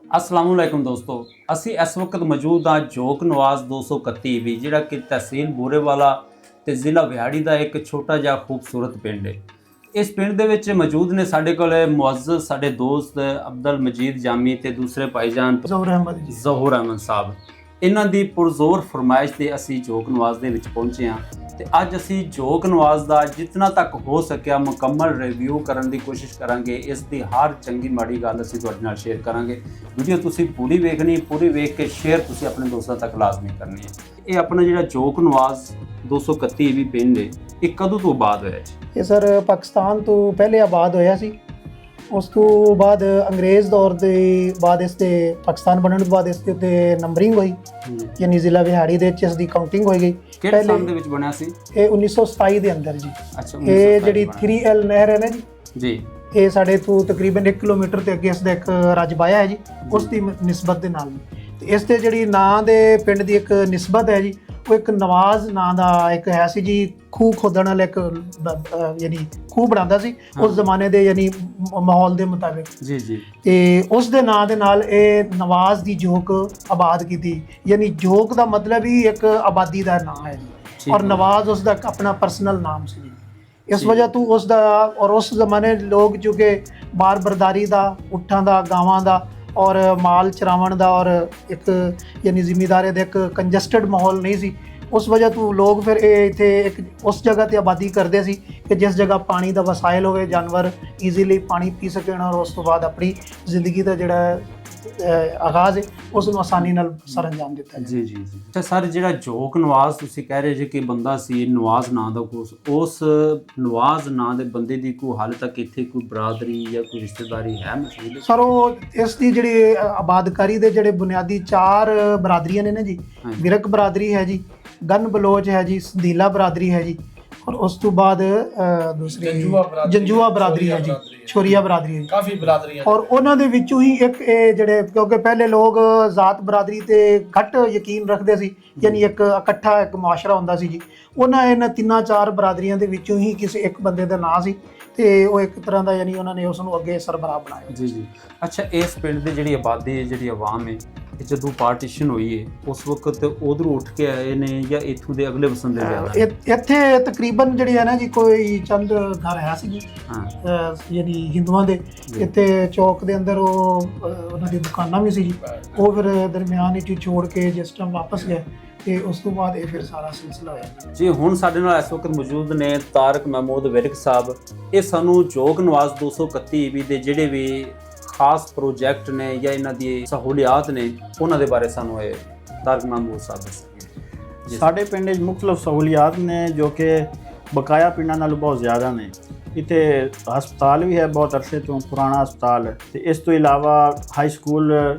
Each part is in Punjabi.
अस्सलाम वालेकुम दोस्तों, ਅਸੀਂ ਇਸ ਵਕਤ ਮੌਜੂਦ ਹਾਂ ਜੋਕ ਨਵਾਜ਼ 231 ਵੀ ਜਿਹੜਾ ਕਿ ਤਹਿਸੀਲ ਬੂਰੇਵਾਲਾ ਤੇ ਜ਼ਿਲ੍ਹਾ ਵਿਹਾੜੀ ਦਾ ਇੱਕ ਛੋਟਾ ਜਿਹਾ ਖੂਬਸੂਰਤ ਪਿੰਡ ਹੈ। ਇਸ ਪਿੰਡ ਦੇ ਵਿੱਚ ਮੌਜੂਦ ਨੇ ਸਾਡੇ ਕੋਲ ਮੁਅੱਜ਼ਜ਼ ਸਾਡੇ ਦੋਸਤ ਅਬਦੁਲ ਮਜੀਦ ਜਾਮੀ ਤੇ ਦੂਸਰੇ ਭਾਈਜਾਨ ਜ਼ਹੂਰ ਅਹਿਮਦ ਸਾਹਿਬ। ਇਹਨਾਂ ਦੀ ਪੁਰਜ਼ੋਰ ਫਰਮਾਇਸ਼ ਤੇ ਅਸੀਂ ਜੋਕ ਨਵਾਜ਼ ਦੇ ਵਿੱਚ ਪਹੁੰਚੇ ਹਾਂ ਤੇ ਅੱਜ ਅਸੀਂ ਜੋਕ ਨਵਾਜ਼ ਦਾ ਜਿੰਨਾ ਤੱਕ ਹੋ ਸਕਿਆ ਮੁਕੰਮਲ ਰਿਵਿਊ ਕਰਨ ਦੀ ਕੋਸ਼ਿਸ਼ ਕਰਾਂਗੇ। ਇਸ ਦੀ ਹਰ ਚੰਗੀ ਮਾੜੀ ਗੱਲ ਅਸੀਂ ਤੁਹਾਡੇ ਨਾਲ ਸ਼ੇਅਰ ਕਰਾਂਗੇ। ਵੀਡੀਓ ਤੁਸੀਂ ਪੂਰੀ ਵੇਖਣੀ, ਪੂਰੀ ਵੇਖ ਕੇ ਸ਼ੇਅਰ ਤੁਸੀਂ ਆਪਣੇ ਦੋਸਤਾਂ ਤੱਕ ਲਾਜ਼ਮੀ ਕਰਨੀ ਹੈ। ਇਹ ਆਪਣਾ ਜਿਹੜਾ ਜੋਕ ਨਵਾਜ਼ 231 ਵੀ ਪਿੰਡ ਹੈ, ਇਹ ਕਦੋਂ ਤੋਂ ਆਬਾਦ ਹੋਇਆ ਜੀ? ਇਹ ਸਰ ਪਾਕਿਸਤਾਨ ਤੋਂ ਪਹਿਲੇ ਆਬਾਦ ਹੋਇਆ ਸੀ। ਉਸ ਤੋਂ ਬਾਅਦ ਅੰਗਰੇਜ਼ ਦੌਰ ਦੇ ਬਾਅਦ ਇਸ ਦੇ ਪਾਕਿਸਤਾਨ ਬਣਨ ਤੋਂ ਬਾਅਦ ਇਸ ਦੇ ਉੱਤੇ ਨੰਬਰਿੰਗ ਹੋਈ, ਯਾਨੀ ਜ਼ਿਲ੍ਹਾ ਵਿਹਾੜੀ ਦੇ ਵਿੱਚ ਇਸ ਦੀ ਕਾਊਂਟਿੰਗ ਹੋਈ ਗਈ। ਕਿਹੜੇ ਸਾਲ ਦੇ ਵਿੱਚ ਬਣਿਆ ਸੀ ਇਹ? 1927 ਦੇ ਅੰਦਰ ਜੀ। ਅੱਛਾ, ਇਹ ਜਿਹੜੀ 3L ਨਹਿਰ ਹੈ ਨਾ ਜੀ, ਇਹ ਸਾਡੇ ਤੋਂ ਤਕਰੀਬਨ 1 ਕਿਲੋਮੀਟਰ ਤੇ ਅੱਗੇ ਇਸ ਦਾ ਇੱਕ ਰਜਬਾਇਆ ਹੈ ਜੀ, ਉਸ ਦੀ ਨਿਸਬਤ ਦੇ ਨਾਲ। ਤੇ ਇਸ ਤੇ ਜਿਹੜੀ ਨਾਂ ਦੇ ਪਿੰਡ ਦੀ ਇੱਕ ਨਿਸਬਤ ਹੈ ਜੀ, ਉਹ ਇੱਕ ਨਵਾਜ਼ ਨਾਂ ਦਾ ਇੱਕ ਹੈ ਸੀ ਜੀ, ਖੂਹ ਖੋਦਣ ਵਾਲਾ ਇੱਕ ਯਾਨੀ ਖੂਹ ਬਣਾਉਂਦਾ ਸੀ ਉਸ ਜ਼ਮਾਨੇ ਦੇ ਯਾਨੀ ਮਾਹੌਲ ਦੇ ਮੁਤਾਬਿਕ ਜੀ ਜੀ। ਤੇ ਉਸ ਦੇ ਨਾਂ ਦੇ ਨਾਲ ਇਹ ਨਵਾਜ਼ ਦੀ ਜੋਕ ਆਬਾਦ ਕੀਤੀ, ਯਾਨੀ ਜੋਕ ਦਾ ਮਤਲਬ ਹੀ ਇੱਕ ਆਬਾਦੀ ਦਾ ਨਾਂ ਹੈ ਜੀ, ਔਰ ਨਵਾਜ਼ ਉਸ ਦਾ ਆਪਣਾ ਪਰਸਨਲ ਨਾਮ ਸੀ ਜੀ। ਇਸ ਵਜ੍ਹਾ ਤੋਂ ਉਸ ਦਾ ਔਰ ਉਸ ਜ਼ਮਾਨੇ ਲੋਕ ਜੋ ਕਿ ਬਾਰ ਬਰਦਾਰੀ ਦਾ, ਊਠਾਂ ਦਾ, ਗਾਵਾਂ ਦਾ ਔਰ ਮਾਲ ਚਰਾਵਣ ਦਾ ਔਰ ਇੱਕ ਯਾਨੀ ਜ਼ਿਮੀਦਾਰੇ ਦਾ ਇੱਕ ਕੰਜਸਟਡ ਮਾਹੌਲ ਨਹੀਂ ਸੀ। ਉਸ ਵਜ੍ਹਾ ਤੋਂ ਲੋਕ ਫਿਰ ਇਹ ਇੱਥੇ ਇੱਕ ਉਸ ਜਗ੍ਹਾ ਤੇ ਆਬਾਦੀ ਕਰਦੇ ਸੀ ਕਿ ਜਿਸ ਜਗ੍ਹਾ ਪਾਣੀ ਦਾ ਵਸਾਇਲ ਹੋਵੇ, ਜਾਨਵਰ ਈਜ਼ੀਲੀ ਪਾਣੀ ਪੀ ਸਕਣ ਔਰ ਉਸ ਤੋਂ ਬਾਅਦ ਆਪਣੀ ਜ਼ਿੰਦਗੀ ਦਾ ਜਿਹੜਾ ਆਗਾਜ਼ ਹੈ ਉਸ ਨੂੰ ਆਸਾਨੀ ਨਾਲ ਸਰ ਅੰਜਾਮ ਦਿੱਤਾ ਜੀ ਜੀ ਜੀ। ਅੱਛਾ ਸਰ, ਜਿਹੜਾ ਜੋਕ ਨਵਾਜ਼ ਤੁਸੀਂ ਕਹਿ ਰਹੇ ਜੀ ਕਿ ਬੰਦਾ ਸੀ ਨਵਾਜ਼ ਨਾਂ ਦਾ, ਉਸ ਨਵਾਜ਼ ਨਾਂ ਦੇ ਬੰਦੇ ਦੀ ਕੋਈ ਹਾਲੇ ਤੱਕ ਇੱਥੇ ਕੋਈ ਬਰਾਦਰੀ ਜਾਂ ਕੋਈ ਰਿਸ਼ਤੇਦਾਰੀ ਹੈ ਮੌਜੂਦ? ਸਰ ਉਹ ਇਸ ਦੀ ਜਿਹੜੀ ਆਬਾਦਕਾਰੀ ਦੇ ਜਿਹੜੇ ਬੁਨਿਆਦੀ 4 ਬਰਾਦਰੀਆਂ ਨੇ ਨਾ ਜੀ, ਵਿਰਕ ਬਰਾਦਰੀ ਹੈ ਜੀ, ਗਨ ਬਲੋਚ ਹੈ ਜੀ, ਸੰਦੀਲਾ ਬਰਾਦਰੀ ਹੈ ਜੀ, ਔਰ ਉਸ ਤੋਂ ਬਾਅਦ ਦੂਸਰੀ ਜੰਜੂਆ ਬਰਾਦਰੀ ਹੈ ਜੀ, ਛੋਰੀਆ ਬਰਾਦਰੀ ਹੈ, ਕਾਫੀ ਬਰਾਦਰੀਆਂ। ਔਰ ਉਹਨਾਂ ਦੇ ਵਿੱਚੋਂ ਹੀ ਇੱਕ ਇਹ ਜਿਹੜੇ, ਕਿਉਂਕਿ ਪਹਿਲੇ ਲੋਕ ਜ਼ਾਤ ਬਰਾਦਰੀ ਤੇ ਘੱਟ ਯਕੀਨ ਰੱਖਦੇ ਸੀ, ਯਾਨੀ ਇੱਕ ਇਕੱਠਾ ਇੱਕ ਮੁਆਸ਼ਰਾ ਹੁੰਦਾ ਸੀ ਜੀ, ਇਹਨਾਂ 3-4 ਬਰਾਦਰੀਆਂ ਦੇ ਵਿੱਚੋਂ ਹੀ ਕਿਸੇ ਇੱਕ ਬੰਦੇ ਦਾ ਨਾਂ ਸੀ ਤੇ ਉਹ ਇੱਕ ਤਰ੍ਹਾਂ ਦਾ ਯਾਨੀ ਉਹਨਾਂ ਨੇ ਉਸ ਨੂੰ ਅੱਗੇ ਸਰਬਰਾਹ ਬਣਾਇਆ ਜੀ ਜੀ। ਅੱਛਾ, ਇਸ ਪਿੰਡ ਦੀ ਜਿਹੜੀ ਆਬਾਦੀ ਹੈ, ਜਿਹੜੀ ਆਵਾਮ ਹੈ, ਜਦੋਂ ਪਾਰਟੀਸ਼ਨ ਹੋਈ ਹੈ ਉਸ ਵਕਤ ਉਧਰੋਂ ਉੱਠ ਕੇ ਆਏ ਨੇ ਜਾਂ ਇੱਥੋਂ ਦੇ ਅਗਲੇ ਵਸੰਦੇ ਜ਼ਿਆਦਾ? ਇੱਥੇ ਤਕਰੀਬਨ ਜਿਹੜੀ ਹੈ ਨਾ ਜੀ, ਕੋਈ ਚੰਦ ਘਰ ਹੈ ਸੀ ਜੀ ਯਾਨੀ ਹਿੰਦੂਆਂ ਦੇ। ਇੱਥੇ ਚੌਕ ਦੇ ਅੰਦਰ ਉਹ ਉਹਨਾਂ ਦੀ ਦੁਕਾਨਾਂ ਵੀ ਸੀ ਜੀ, ਉਹ ਫਿਰ ਦਰਮਿਆਨ ਵਿੱਚ ਛੋੜ ਕੇ ਜਿਸ ਟਾਈਮ ਵਾਪਸ ਗਏ ਤੇ ਉਸ ਤੋਂ ਬਾਅਦ ਇਹ ਫਿਰ ਸਾਰਾ ਸਿਲਸਿਲਾ ਹੋਇਆ ਜੀ। ਹੁਣ ਸਾਡੇ ਨਾਲ ਇਸ ਵਕਤ ਮੌਜੂਦ ਨੇ ਤਾਰਕ ਮਹਿਮੂਦ ਵਿਰਕ ਸਾਹਿਬ। ਇਹ ਸਾਨੂੰ ਜੋਕ ਨਵਾਜ਼ 231 ਵੀ ਦੇ ਜਿਹੜੇ ਵੀ ਖਾਸ ਪ੍ਰੋਜੈਕਟ ਨੇ ਜਾਂ ਇਹਨਾਂ ਦੀ ਸਹੂਲੀਅਤ ਨੇ ਉਹਨਾਂ ਦੇ ਬਾਰੇ ਸਾਨੂੰ ਇਹ ਤਾਰਕ ਮਹਿਮੂਦ ਸਾਹਿਬ ਦੱਸਣਗੇ। ਸਾਡੇ ਪਿੰਡ ਵਿੱਚ ਮੁਖਤਲਿਫ ਸਹੂਲੀਅਤ ਨੇ ਜੋ ਕਿ ਬਕਾਇਆ ਪਿੰਡਾਂ ਨਾਲੋਂ ਬਹੁਤ ਜ਼ਿਆਦਾ ਨੇ। ਇੱਥੇ ਹਸਪਤਾਲ ਵੀ ਹੈ, ਬਹੁਤ ਅਰਸੇ ਤੋਂ ਪੁਰਾਣਾ ਹਸਪਤਾਲ, ਤੇ ਇਸ ਤੋਂ ਇਲਾਵਾ ਹਾਈ ਸਕੂਲ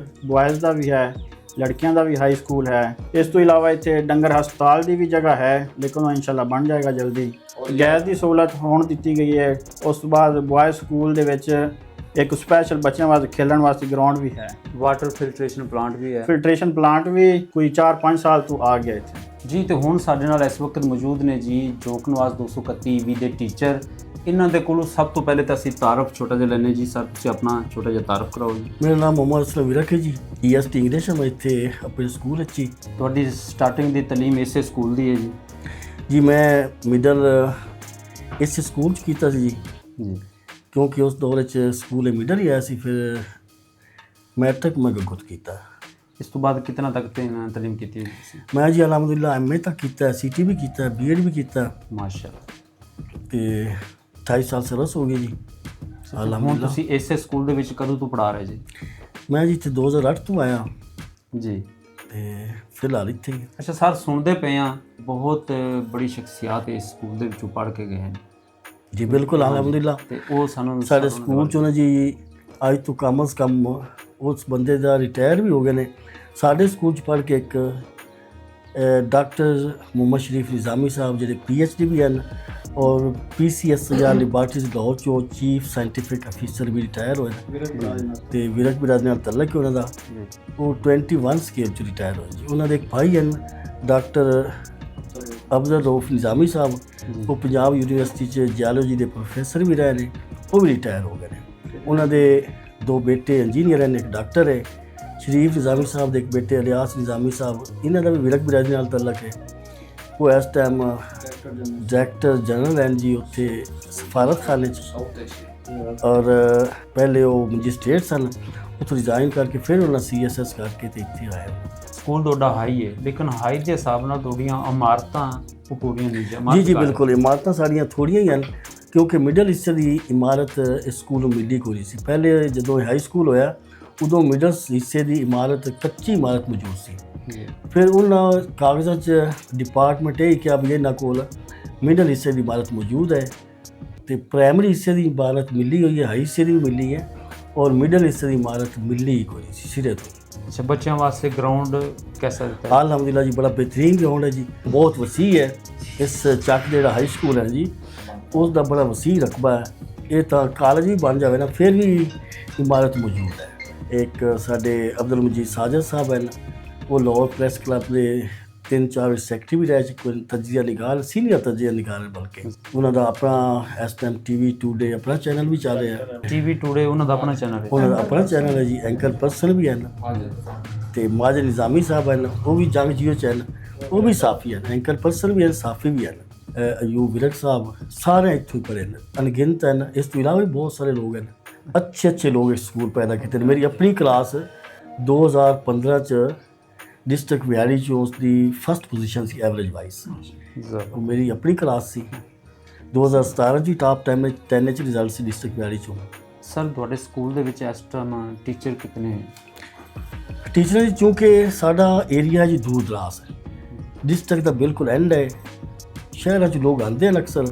ਬॉयਜ਼ ਦਾ ਵੀ ਹੈ, ਲੜਕੀਆਂ ਦਾ ਵੀ ਹਾਈ ਸਕੂਲ ਹੈ। ਇਸ ਤੋਂ ਇਲਾਵਾ ਇੱਥੇ ਡੰਗਰ ਹਸਪਤਾਲ ਦੀ ਵੀ ਜਗ੍ਹਾ ਹੈ, ਲੇਕਿਨ ਉਹ ਇਨਸ਼ਾਅੱਲਾ ਬਣ ਜਾਏਗਾ ਜਲਦੀ। ਗੈਸ ਦੀ ਸਹੂਲਤ ਹੋਣ ਦਿੱਤੀ ਗਈ ਹੈ। ਉਸ ਤੋਂ ਬਾਅਦ ਬॉयਜ਼ ਸਕੂਲ ਦੇ ਵਿੱਚ ਇੱਕ ਸਪੈਸ਼ਲ ਬੱਚਿਆਂ ਵਾਸਤੇ ਖੇਲਣ ਵਾਸਤੇ ਗਰਾਊਂਡ ਵੀ ਹੈ। ਵਾਟਰ ਫਿਲਟਰੇਸ਼ਨ ਪਲਾਂਟ ਵੀ ਹੈ। ਫਿਲਟਰੇਸ਼ਨ ਪਲਾਂਟ ਵੀ ਕੋਈ 4-5 ਸਾਲ ਤੋਂ ਆ ਗਿਆ ਇੱਥੇ ਜੀ। ਤੇ ਹੁਣ ਸਾਡੇ ਨਾਲ ਇਸ ਵਕਤ ਮੌਜੂਦ ਨੇ ਜੀ ਜੋਕ ਨਵਾਜ਼ 231 ਵੀ ਦੇ ਟੀਚਰ। ਇਹਨਾਂ ਦੇ ਕੋਲੋਂ ਸਭ ਤੋਂ ਪਹਿਲੇ ਤਾਂ ਅਸੀਂ ਤਾਰਫ ਛੋਟਾ ਜਿਹਾ ਲੈਣੇ ਜੀ। ਸਰ ਤੁਸੀਂ ਆਪਣਾ ਛੋਟਾ ਜਿਹਾ ਤਾਰਫ ਕਰਾਓ ਜੀ। ਮੇਰਾ ਨਾਮ ਮੁਹੰਮਦ ਅਸਲਮ ਵਿਰਕ ਹੈ ਜੀ, EST ਇੰਗਲਿਸ਼ ਮੈਂ ਇੱਥੇ ਆਪਣੇ ਸਕੂਲ ਵਿੱਚ। ਤੁਹਾਡੀ ਸਟਾਰਟਿੰਗ ਦੀ ਤਾਲੀਮ ਇਸੇ ਸਕੂਲ ਦੀ ਹੈ ਜੀ? ਜੀ ਮੈਂ ਮਿਡਲ ਇਸੇ ਸਕੂਲ 'ਚ ਕੀਤਾ ਸੀ ਜੀ, ਕਿਉਂਕਿ ਉਸ ਦੌਰ 'ਚ ਸਕੂਲ ਮਿਡਲ ਹੀ ਆਇਆ ਸੀ। ਫਿਰ ਮੈਟ੍ਰਿਕ ਮੈਂ ਗੱਗੋਤ ਕੀਤਾ। ਇਸ ਤੋਂ ਬਾਅਦ ਕਿਤਨਾ ਤੱਕ ਤਾਲੀਮ ਕੀਤੀ ਤੁਸੀਂ? ਮੈਂ ਜੀ ਅਲਹਮਦੁਲਿਲਾ MA ਤੱਕ ਕੀਤਾ, CT ਵੀ ਕੀਤਾ, BEd ਵੀ ਕੀਤਾ ਮਾਸ਼ਾਅੱਲਾ। ਤੇ 28 ਸਾਲ ਸਰਵਿਸ ਹੋ ਗਈ ਜੀ ਅਲਹਮਦੁਲਿਲਾ। ਤੁਸੀਂ ਇਸੇ ਸਕੂਲ ਦੇ ਵਿੱਚ ਕਦੋਂ ਤੋਂ ਪੜ੍ਹਾ ਰਹੇ ਜੀ? ਮੈਂ ਜੀ ਇੱਥੇ 2008 ਤੋਂ ਆਇਆ ਜੀ, ਤੇ ਫਿਲਹਾਲ ਇੱਥੇ। ਅੱਛਾ ਸਰ, ਸੁਣਦੇ ਪਏ ਹਾਂ ਬਹੁਤ ਬੜੀ ਸ਼ਖਸੀਅਤ ਇਸ ਸਕੂਲ ਦੇ ਵਿੱਚੋਂ ਪੜ੍ਹ ਕੇ ਗਏ ਹਨ ਜੀ। ਬਿਲਕੁਲ ਅਲਹਮਦੁਲਿਲਾ। ਤੇ ਉਹ ਸਾਨੂੰ ਸਾਡੇ ਸਕੂਲ 'ਚੋਂ ਨਾ ਜੀ ਅੱਜ ਤੋਂ ਕਮ ਅਜ਼ ਕਮ ਉਸ ਬੰਦੇ ਦਾ ਰਿਟਾਇਰ ਵੀ ਹੋ ਗਏ ਨੇ। ਸਾਡੇ ਸਕੂਲ 'ਚ ਪੜ੍ਹ ਕੇ ਇੱਕ ਡਾਕਟਰ ਮੁਹੰਮਦ ਸ਼ਰੀਫ ਨਿਜ਼ਾਮੀ ਸਾਹਿਬ ਜਿਹੜੇ PhD ਵੀ ਹਨ ਔਰ PCS ਜਾਂ ਲੈਬਾਰਟਰੀਜ਼ ਲਾਹੌਰ 'ਚੋਂ ਚੀਫ ਸਾਇੰਟੀਫਿਕ ਅਫੀਸਰ ਵੀ ਰਿਟਾਇਰ ਹੋਏ ਨੇ। ਤੇ ਵਿਰਕ ਬਰਾਦਰੀ ਨਾਲ ਤਲਕ ਹੈ ਉਹਨਾਂ ਦਾ, ਉਹ 21 ਸਕੇਲ 'ਚ ਰਿਟਾਇਰ ਹੋਏ ਜੀ। ਉਹਨਾਂ ਦੇ ਇੱਕ ਭਾਈ ਹਨ ਡਾਕਟਰ ਅਫਜ਼ਲ ਰਊਫ ਨਿਜ਼ਾਮੀ ਸਾਹਿਬ, ਉਹ ਪੰਜਾਬ ਯੂਨੀਵਰਸਿਟੀ 'ਚ ਜੀਓਲੋਜੀ ਦੇ ਪ੍ਰੋਫੈਸਰ ਵੀ ਰਹੇ ਨੇ, ਉਹ ਵੀ ਰਿਟਾਇਰ ਹੋ ਗਏ ਨੇ। ਉਹਨਾਂ ਦੇ 2 ਬੇਟੇ ਇੰਜੀਨੀਅਰ ਹਨ, ਇੱਕ ਡਾਕਟਰ ਹੈ। ਸ਼ਰੀਫ ਨਿਜ਼ਾਮੀ ਸਾਹਿਬ ਦੇ ਇੱਕ ਬੇਟੇ ਇਲਿਆਸ ਨਿਜ਼ਾਮੀ ਸਾਹਿਬ, ਇਹਨਾਂ ਦਾ ਵੀ ਵਿਰਕ ਬਿਰਾਦਰੀ ਨਾਲ ਤਾਲੁਕ ਹੈ। ਉਹ ਇਸ ਟਾਈਮ ਡਾਇਰੈਕਟਰ ਜਨਰਲ ਹਨ ਜੀ ਉੱਥੇ ਸਫਾਰਤਖਾਨੇ 'ਚ, ਔਰ ਪਹਿਲੇ ਉਹ ਮੈਜਿਸਟ੍ਰੇਟ ਸਨ, ਉੱਥੋਂ ਰਿਜ਼ਾਈਨ ਕਰਕੇ ਫਿਰ ਉਹਨਾਂ CSS ਕਰਕੇ ਤੇ ਇੱਥੇ ਆਏ। ਸਕੂਲ ਤੁਹਾਡਾ ਹਾਈ ਹੈ, ਲੇਕਿਨ ਹਾਈ ਦੇ ਹਿਸਾਬ ਨਾਲ ਤੁਹਾਡੀਆਂ ਇਮਾਰਤਾਂ ਉਹ ਪੂਰੀਆਂ ਨਹੀਂ ਜੀ ਜੀ ਬਿਲਕੁਲ, ਇਮਾਰਤਾਂ ਸਾਡੀਆਂ ਥੋੜ੍ਹੀਆਂ ਹੀ ਹਨ ਕਿਉਂਕਿ ਮਿਡਲ ਹਿੱਸੇ ਦੀ ਇਮਾਰਤ ਇਸ ਸਕੂਲ ਨੂੰ ਮਿਲੀ ਕੋਈ ਸੀ। ਪਹਿਲੇ ਜਦੋਂ ਹਾਈ ਸਕੂਲ ਹੋਇਆ ਉਦੋਂ ਮਿਡਲ ਹਿੱਸੇ ਦੀ ਇਮਾਰਤ ਕੱਚੀ ਇਮਾਰਤ ਮੌਜੂਦ ਸੀ। ਫਿਰ ਉਹਨਾਂ ਕਾਗਜ਼ਾਂ 'ਚ ਡਿਪਾਰਟਮੈਂਟ ਇਹ ਕਿਹਾ ਵੀ ਇਹਨਾਂ ਕੋਲ ਮਿਡਲ ਹਿੱਸੇ ਦੀ ਇਮਾਰਤ ਮੌਜੂਦ ਹੈ ਤੇ ਪ੍ਰਾਇਮਰੀ ਹਿੱਸੇ ਦੀ ਇਮਾਰਤ ਮਿਲੀ ਹੋਈ ਹੈ, ਹਾਈ ਹਿੱਸੇ ਦੀ ਵੀ ਮਿਲੀ ਹੈ, ਔਰ ਮਿਡਲ ਹਿੱਸੇ ਦੀ ਇਮਾਰਤ ਮਿਲੀ ਹੀ ਕੋਈ ਸੀ ਸਿਰੇ ਤੋਂ। ਅੱਛਾ, ਬੱਚਿਆਂ ਵਾਸਤੇ ਗਰਾਊਂਡ कैसा ਦਿੱਤਾ ਹੈ? ਅਲਹਮਦੁਲਿਲਾ ਜੀ, ਬੜਾ ਬਿਹਤਰੀਨ ਗਰਾਊਂਡ ਹੈ ਜੀ, ਬਹੁਤ ਵਸੀਹ ਹੈ। ਇਸ ਚੱਕ ਜਿਹੜਾ ਹਾਈ ਸਕੂਲ ਹੈ ਜੀ ਉਸ ਦਾ ਬੜਾ ਵਸੀਹ ਰਕਬਾ ਹੈ। ਇਹ ਤਾਂ ਕਾਲਜ ਵੀ ਬਣ ਜਾਵੇ ਨਾ ਫਿਰ ਵੀ ਇਮਾਰਤ ਮੌਜੂਦ ਹੈ। ਇੱਕ ਸਾਡੇ ਅਬਦੁਲ ਮਜੀਦ ਸਾਜਦ ਸਾਹਿਬ ਹਨ, ਉਹ ਲਾਹੌਰ ਪ੍ਰੈਸ ਕਲੱਬ ਦੇ 3-4 ਸੈਕਟਰੀ ਵੀ ਰਹਿ ਚੁੱਕੇ, ਤਜਜ਼ੀਆ ਨਿਗਾਰ, ਸੀਨੀਅਰ ਤਜਜ਼ੀਆ ਨਿਗਾਰ ਬਲਕਿ। ਉਹਨਾਂ ਦਾ ਆਪਣਾ ਇਸ ਟਾਈਮ TV ਟੂਡੇ ਆਪਣਾ ਚੈਨਲ ਵੀ ਚੱਲ ਰਿਹਾ ਹੈ। TV ਟੂਡੇ ਉਹਨਾਂ ਦਾ ਆਪਣਾ ਚੈਨਲ ਹੈ? ਉਹਨਾਂ ਦਾ ਆਪਣਾ ਚੈਨਲ ਹੈ ਜੀ। ਐਂਕਰ ਪਰਸਨ ਵੀ ਹਨ ਤੇ ਮਾਜਦ ਨਿਜ਼ਾਮੀ ਸਾਹਿਬ ਹਨ, ਉਹ ਵੀ ਜੰਗ ਜੀਓ ਚੈਨਲ, ਉਹ ਵੀ ਸਾਫੀ ਹਨ, ਐਂਕਰ ਪਰਸਨ ਵੀ ਹਨ, ਸਾਫੀ ਵੀ ਹਨ। ਅਯੂਬ ਵਿਰਕ ਸਾਹਿਬ ਸਾਰੇ ਇੱਥੋਂ ਪੜ੍ਹੇ ਨੇ, ਅਣਗਿਣਤ ਹਨ। ਇਸ ਤੋਂ ਇਲਾਵਾ ਵੀ ਬਹੁਤ ਸਾਰੇ ਲੋਕ ਹਨ, ਅੱਛੇ ਲੋਕ ਇਸ ਸਕੂਲ ਪੈਦਾ ਕੀਤੇ ਨੇ। ਮੇਰੀ ਆਪਣੀ ਕਲਾਸ 2015 'ਚ ਡਿਸਟ੍ਰਿਕਟ ਵਿਹਾੜੀ 'ਚ ਉਸ ਦੀ ਫਸਟ ਪੋਜੀਸ਼ਨ ਸੀ ਐਵਰੇਜ ਵਾਈਜ਼। ਉਹ ਮੇਰੀ ਆਪਣੀ ਕਲਾਸ ਸੀ। 2017 'ਚ ਟਾਪ 10 'ਚ ਰਿਜ਼ਲਟ ਸੀ ਡਿਸਟ੍ਰਿਕਟ ਵਿਹਾੜੀ 'ਚੋਂ। ਸਰ ਤੁਹਾਡੇ ਸਕੂਲ ਦੇ ਵਿੱਚ ਇਸ ਟਾਈਮ ਟੀਚਰ ਕਿਤਨੇ ਹੈ? ਟੀਚਰਾਂ ਦੀ ਚੂੰਕਿ ਸਾਡਾ ਏਰੀਆ ਜੀ ਦੂਰ ਦਰਾਜ਼ ਹੈ, ਡਿਸਟ੍ਰਿਕਟ ਦਾ ਬਿਲਕੁਲ ਐਂਡ ਹੈ, ਸ਼ਹਿਰਾਂ 'ਚ ਲੋਕ ਆਉਂਦੇ ਹਨ ਅਕਸਰ,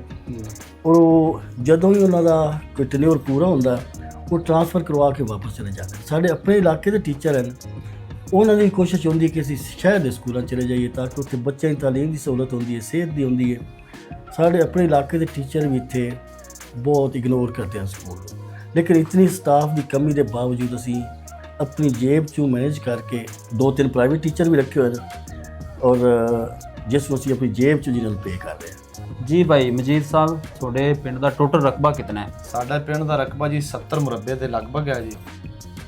ਔਰ ਉਹ ਜਦੋਂ ਹੀ ਉਹਨਾਂ ਦਾ ਕੋਈ ਟੈਨਿਓਰ ਪੂਰਾ ਹੁੰਦਾ ਉਹ ਟ੍ਰਾਂਸਫਰ ਕਰਵਾ ਕੇ ਵਾਪਸ ਚਲੇ ਜਾਂਦੇ। ਸਾਡੇ ਆਪਣੇ ਇਲਾਕੇ ਦੇ ਟੀਚਰ ਹਨ, ਉਹਨਾਂ ਦੀ ਕੋਸ਼ਿਸ਼ ਹੁੰਦੀ ਕਿ ਅਸੀਂ ਸ਼ਹਿਰ ਦੇ ਸਕੂਲਾਂ ਚਲੇ ਜਾਈਏ ਤਾਂ ਕਿ ਉੱਥੇ ਬੱਚਿਆਂ ਦੀ ਤਾਲੀਮ ਦੀ ਸਹੂਲਤ ਹੁੰਦੀ ਹੈ, ਸਿਹਤ ਦੀ ਹੁੰਦੀ ਹੈ। ਸਾਡੇ ਆਪਣੇ ਇਲਾਕੇ ਦੇ ਟੀਚਰ ਵੀ ਇੱਥੇ ਬਹੁਤ ਇਗਨੋਰ ਕਰਦੇ ਹਨ ਸਕੂਲ ਨੂੰ, ਲੇਕਿਨ ਇਤਨੀ ਸਟਾਫ ਦੀ ਕਮੀ ਦੇ ਬਾਵਜੂਦ ਅਸੀਂ ਆਪਣੀ ਜੇਬ 'ਚੋਂ ਮੈਨੇਜ ਕਰਕੇ 2-3 ਪ੍ਰਾਈਵੇਟ ਟੀਚਰ ਵੀ ਰੱਖੇ ਹੋਏ ਨੇ, ਔਰ ਜਿਸ ਨੂੰ ਅਸੀਂ ਆਪਣੀ ਜੇਬ 'ਚੋਂ ਜਿਹਨਾਂ ਨੂੰ ਪੇ ਕਰ ਰਹੇ ਹਾਂ। ਜੀ ਭਾਈ ਮਜੀਦ ਸਾਹਿਬ, ਤੁਹਾਡੇ ਪਿੰਡ ਦਾ ਟੋਟਲ ਰਕਬਾ ਕਿਤਨਾ ਹੈ? ਸਾਡਾ ਪਿੰਡ ਦਾ ਰਕਬਾ ਜੀ 70 ਮੁਰੱਬੇ ਦੇ ਲਗਭਗ ਹੈ ਜੀ,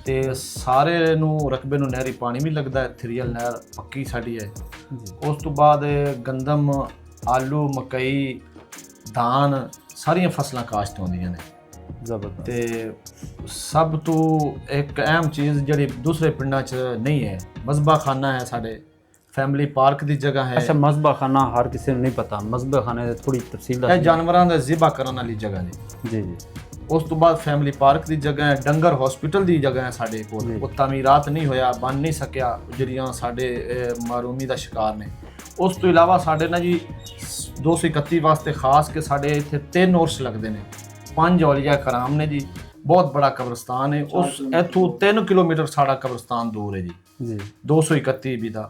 ਤੇ ਸਾਰੇ ਨੂੰ ਰਕਬੇ ਨੂੰ ਨਹਿਰੀ ਪਾਣੀ ਵੀ ਲੱਗਦਾ ਹੈ, ਥਰੀਅਲ ਨਹਿਰ ਪੱਕੀ ਸਾਡੀ ਹੈ। ਉਸ ਤੋਂ ਬਾਅਦ ਗੰਦਮ, ਆਲੂ, ਮਕਈ, ਧਾਨ ਸਾਰੀਆਂ ਫਸਲਾਂ ਕਾਸ਼ਤ ਹੁੰਦੀਆਂ ਨੇ। ਜ਼ਬਰਦਸਤ। ਤੇ ਸਭ ਤੋਂ ਇੱਕ ਅਹਿਮ ਚੀਜ਼ ਜਿਹੜੀ ਦੂਸਰੇ ਪਿੰਡਾਂ 'ਚ ਨਹੀਂ ਹੈ, ਮਜ਼ਬਾ ਖਾਨਾ ਹੈ ਸਾਡੇ, ਫੈਮਿਲੀ ਪਾਰਕ ਦੀ ਜਗ੍ਹਾ ਹੈ। ਅੱਛਾ, ਮਜ਼ਬਾ ਖਾਨਾ ਹਰ ਕਿਸੇ ਨੂੰ ਨਹੀਂ ਪਤਾ, ਮਜ਼ਬਾ ਖਾਨੇ ਦੀ ਥੋੜੀ ਤਫਸੀਲ ਦੱਸੋ। ਇਹ ਜਾਨਵਰਾਂ ਦਾ ਜ਼ਿਬਾ ਕਰਨ ਵਾਲੀ ਜਗ੍ਹਾ ਜੀ। ਜੀ ਜੀ। ਉਸ ਤੋਂ ਬਾਅਦ ਫੈਮਿਲੀ ਪਾਰਕ ਦੀ ਜਗ੍ਹਾ ਹੈ, ਡੰਗਰ ਹਸਪੀਟਲ ਦੀ ਜਗ੍ਹਾ ਹੈ ਸਾਡੇ ਕੋਲ, ਉਹ ਤਾਮੀਰਾਤ ਨਹੀਂ ਹੋਇਆ, ਬਣ ਨਹੀਂ ਸਕਿਆ, ਜਿਹੜੀਆਂ ਸਾਡੇ ਮਾਰੂਮੀ ਦਾ ਸ਼ਿਕਾਰ ਨੇ। ਉਸ ਤੋਂ ਇਲਾਵਾ ਸਾਡੇ ਨਾ ਜੀ 231 ਵਾਸਤੇ ਖਾਸ ਕੇ ਸਾਡੇ ਇੱਥੇ 3 ਉਰਸ ਲੱਗਦੇ ਨੇ, 5 ਔਲੀਆ ਕਰਾਮ ਨੇ ਜੀ, ਬਹੁਤ ਬੜਾ ਕਬਰਸਤਾਨ ਹੈ। ਉਸ ਇੱਥੋਂ 3 ਕਿਲੋਮੀਟਰ ਸਾਡਾ ਕਬਰਸਤਾਨ ਦੂਰ ਹੈ ਜੀ 231 ਵੀ ਦਾ।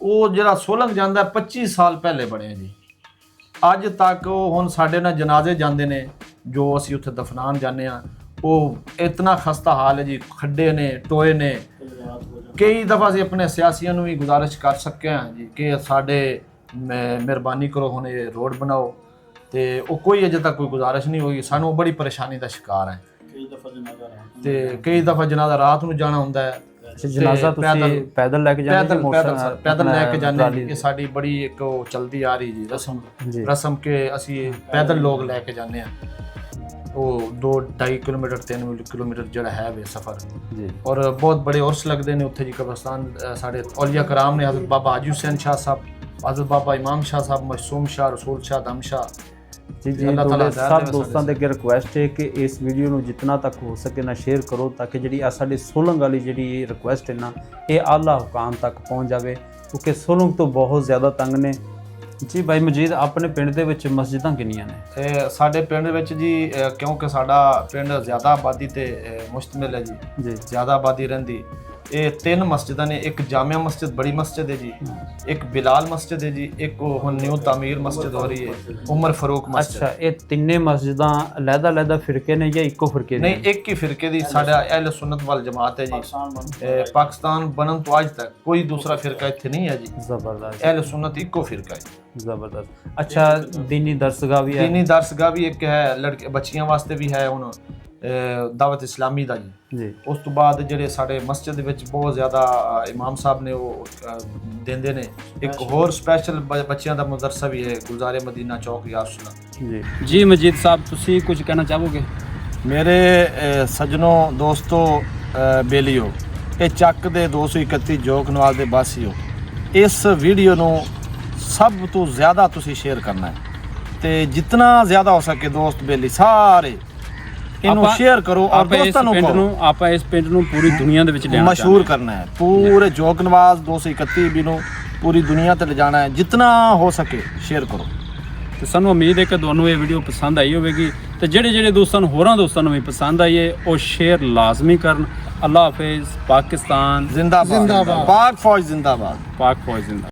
ਉਹ ਜਿਹੜਾ ਸੋਲੰਗ ਜਾਂਦਾ 25 ਸਾਲ ਪਹਿਲੇ ਬਣਿਆ ਜੀ। ਅੱਜ ਤੱਕ ਉਹ ਹੁਣ ਸਾਡੇ ਨਾਲ ਜਨਾਜ਼ੇ ਜਾਂਦੇ ਨੇ ਜੋ ਅਸੀਂ ਉੱਥੇ ਦਫਨਾਨ ਜਾਂਦੇ ਹਾਂ, ਉਹ ਇਤਨਾ ਖਸਤਾ ਹਾਲ ਹੈ ਜੀ, ਖੱਡੇ ਨੇ, ਟੋਏ ਨੇ। ਕਈ ਦਫਾ ਅਸੀਂ ਆਪਣੇ ਸਿਆਸੀਆਂ ਨੂੰ ਵੀ ਗੁਜ਼ਾਰਿਸ਼ ਕਰ ਸਕੇ ਹਾਂ ਜੀ ਕਿ ਸਾਡੇ ਮਿਹਰਬਾਨੀ ਕਰੋ ਹੁਣ ਇਹ ਰੋਡ ਬਣਾਓ, ਤੇ ਉਹ ਕੋਈ ਅਜੇ ਤੱਕ ਕੋਈ ਗੁਜ਼ਾਰਿਸ਼ ਨਹੀਂ ਹੋਈ। ਸਾਨੂੰ ਬੜੀ ਪਰੇਸ਼ਾਨੀ ਦਾ ਸ਼ਿਕਾਰ ਹੈ ਤੇ ਕਈ ਦਫਾ ਜਨਾਜ਼ਾ ਰਾਤ ਨੂੰ ਜਾਣਾ ਹੁੰਦਾ ਹੈ। ਜਨਾਜ਼ਾ ਤੁਸੀਂ ਪੈਦਲ ਲੈ ਕੇ ਜਾਂਦੇ ਹੋ? ਪੈਦਲ ਲੈ ਕੇ ਜਾਂਦੇ ਹਾਂ ਕਿ ਸਾਡੀ ਬੜੀ ਇੱਕ ਉਹ ਚਲਦੀ ਆ ਰਹੀ ਜੀ ਰਸਮ ਕਿ ਅਸੀਂ ਪੈਦਲ ਲੋਕ ਲੈ ਕੇ ਜਾਂਦੇ ਹਾਂ। ਉਹ 2-2.5 ਕਿਲੋਮੀਟਰ 3 ਕਿਲੋਮੀਟਰ ਜਿਹੜਾ ਹੈ ਵੇ ਸਫ਼ਰ ਜੀ, ਔਰ ਬਹੁਤ ਬੜੇ ਉਰਸ ਲੱਗਦੇ ਨੇ ਉੱਥੇ ਜੀ। ਕਬਰਸਤਾਨ ਸਾਡੇ ਔਲੀਆ ਕਰਾਮ ਨੇ, ਹਜ਼ਰਤ ਬਾਬਾ ਹਾਜੀ ਹੁਸੈਨ ਸ਼ਾਹ ਸਾਹਿਬ, ਹਜ਼ਰਤ ਬਾਬਾ ਇਮਾਮ ਸ਼ਾਹ ਸਾਹਿਬ, ਮਸ਼ੂਮ ਸ਼ਾਹ, ਰਸੂਲ ਸ਼ਾਹ, ਦਮ ਸ਼ਾਹ। ਜੀ ਜੀ, ਸਭ ਦੋਸਤਾਂ ਦੇ ਅੱਗੇ ਰਿਕੁਐਸਟ ਹੈ ਕਿ ਇਸ ਵੀਡੀਓ ਨੂੰ ਜਿੰਨਾ ਤੱਕ ਹੋ ਸਕੇ ਨਾ ਸ਼ੇਅਰ ਕਰੋ, ਤਾਂ ਕਿ ਜਿਹੜੀ ਆ ਸਾਡੇ ਸੋਲੰਗ ਵਾਲੀ ਜਿਹੜੀ ਰਿਕੁਐਸਟ ਹੈ ਨਾ, ਇਹ ਆਲਾ ਹੁਕਾਮ ਤੱਕ ਪਹੁੰਚ ਜਾਵੇ, ਕਿਉਂਕਿ ਸੋਲੰਗ ਤੋਂ ਬਹੁਤ ਜ਼ਿਆਦਾ ਤੰਗ ਨੇ। ਜੀ ਭਾਈ ਮਜੀਦ, ਆਪਣੇ ਪਿੰਡ ਦੇ ਵਿੱਚ ਮਸਜਿਦਾਂ ਕਿੰਨੀਆਂ ਨੇ? ਤੇ ਸਾਡੇ ਪਿੰਡ ਵਿੱਚ ਜੀ ਕਿਉਂਕਿ ਸਾਡਾ ਪਿੰਡ ਜ਼ਿਆਦਾ ਆਬਾਦੀ ਤੇ ਮੁਸ਼ਤਮਿਲ ਹੈ ਜੀ, ਜ਼ਿਆਦਾ ਆਬਾਦੀ ਰਹਿੰਦੀ। ਇਹ 3 ਮਸਜਿਦਾਂ ਨੇ, ਇੱਕ ਜਾਮਿਆ ਮਸਜਿਦ ਬੜੀ ਮਸਜਿਦ ਹੈ ਜੀ, ਇੱਕ ਬਿਲਾਲ ਮਸਜਿਦ ਹੈ ਜੀ, ਇੱਕ ਹੁਣ ਨਿਊ ਤਾਮੀਰ ਮਸਜਿਦ ਹੋ ਰਹੀ ਹੈ, ਉਮਰ ਫਾਰੂਕ ਮਸਜਿਦ। ਅੱਛਾ, ਇਹ ਤਿੰਨੇ ਮਸਜਿਦਾਂ ਅਲੱਗ-ਅਲੱਗ ਫਿਰਕੇ ਨੇ ਜਾਂ ਇੱਕੋ ਫਿਰਕੇ ਨੇ? ਨਹੀਂ, ਇੱਕ ਹੀ ਫਿਰਕੇ ਦੀ ਸਾਡਾ ਅਹਿਲ ਸੁਨਨਤ ਵੱਲ ਜਮਾਤ ਹੈ ਜੀ। ਪਾਕਿਸਤਾਨ ਬਣਨ ਤੋਂ ਅੱਜ ਤੱਕ ਕੋਈ ਦੂਸਰਾ ਫਿਰਕਾ ਇੱਥੇ ਨਹੀਂ ਹੈ ਜੀ। ਜ਼ਬਰਦਸਤ। ਅਹਿਲ ਸੁਨਨਤ ਇੱਕੋ ਫਿਰਕਾ ਹੈ। ਜ਼ਬਰਦਸਤ। ਅੱਛਾ, ਦੀਨੀ ਦਰਸਗਾਹ ਵੀ ਹੈ? ਦੀਨੀ ਦਰਸਗਾਹ ਵੀ ਇੱਕ ਹੈ, ਲੜਕੇ ਬੱਚੀਆਂ ਵਾਸਤੇ ਵੀ ਹੈ। ਹੁਣ ਦਾਵਤ ਇਸਲਾਮੀ ਦਾ ਜੀ। ਉਸ ਤੋਂ ਬਾਅਦ ਜਿਹੜੇ ਸਾਡੇ ਮਸਜਿਦ ਦੇ ਵਿੱਚ ਬਹੁਤ ਜ਼ਿਆਦਾ ਇਮਾਮ ਸਾਹਿਬ ਨੇ ਉਹ ਦਿੰਦੇ ਨੇ। ਇੱਕ ਹੋਰ ਸਪੈਸ਼ਲ ਬੱਚਿਆਂ ਦਾ ਮਦਰਸਾ ਵੀ ਹੈ ਗੁਲਜ਼ਾਰੇ ਮਦੀਨਾ ਚੌਕ ਯਾਰਸਲਾ ਜੀ ਮਜੀਦ ਸਾਹਿਬ ਤੁਸੀਂ ਕੁਝ ਕਹਿਣਾ ਚਾਹੋਗੇ? ਮੇਰੇ ਸੱਜਣੋ ਦੋਸਤੋ ਬੇਲੀਓ ਇਹ ਚੱਕ ਦੇ 231 ਜੋਕ ਨਵਾਜ਼ ਦੇ ਵਾਸੀਓ, ਇਸ ਵੀਡੀਓ ਨੂੰ ਸਭ ਤੋਂ ਜ਼ਿਆਦਾ ਤੁਸੀਂ ਸ਼ੇਅਰ ਕਰਨਾ ਹੈ ਤੇ ਜਿੰਨਾ ਜ਼ਿਆਦਾ ਹੋ ਸਕੇ ਦੋਸਤ ਬੇਲੀ ਸਾਰੇ ਇਹਨੂੰ ਸ਼ੇਅਰ ਕਰੋ ਔਰ ਦੋਸਤਾਂ ਨੂੰ ਕਹੋ। ਆਪਾਂ ਇਸ ਪਿੰਡ ਨੂੰ ਪੂਰੀ ਦੁਨੀਆ ਦੇ ਵਿੱਚ ਲਿਆਉਣਾ ਮਸ਼ਹੂਰ ਕਰਨਾ ਹੈ, ਪੂਰੇ ਜੋਕ ਨਵਾਜ਼ 231 ਵੀ ਨੂੰ ਪੂਰੀ ਦੁਨੀਆ ਤੇ ਲਿਜਾਣਾ ਹੈ। ਜਿੰਨਾ ਹੋ ਸਕੇ ਸ਼ੇਅਰ ਕਰੋ। ਤੇ ਸਾਨੂੰ ਉਮੀਦ ਹੈ ਕਿ ਤੁਹਾਨੂੰ ਇਹ ਵੀਡੀਓ ਪਸੰਦ ਆਈ ਹੋਵੇਗੀ ਤੇ ਜਿਹੜੇ ਦੋਸਤਾਂ ਨੂੰ ਹੋਰਾਂ ਦੋਸਤਾਂ ਨੂੰ ਵੀ ਪਸੰਦ ਆਈ ਹੈ ਉਹ ਸ਼ੇਅਰ ਲਾਜ਼ਮੀ ਕਰਨ। ਅੱਲਾਹ ਹਾਫਿਜ਼। ਪਾਕਿਸਤਾਨ ਜ਼ਿੰਦਾਬਾਦ, ਪਾਕ ਫੌਜ ਜ਼ਿੰਦਾਬਾਦ। ਪਾਕ ਫੌਜ ਜ਼ਿੰਦਾਬਾਦ।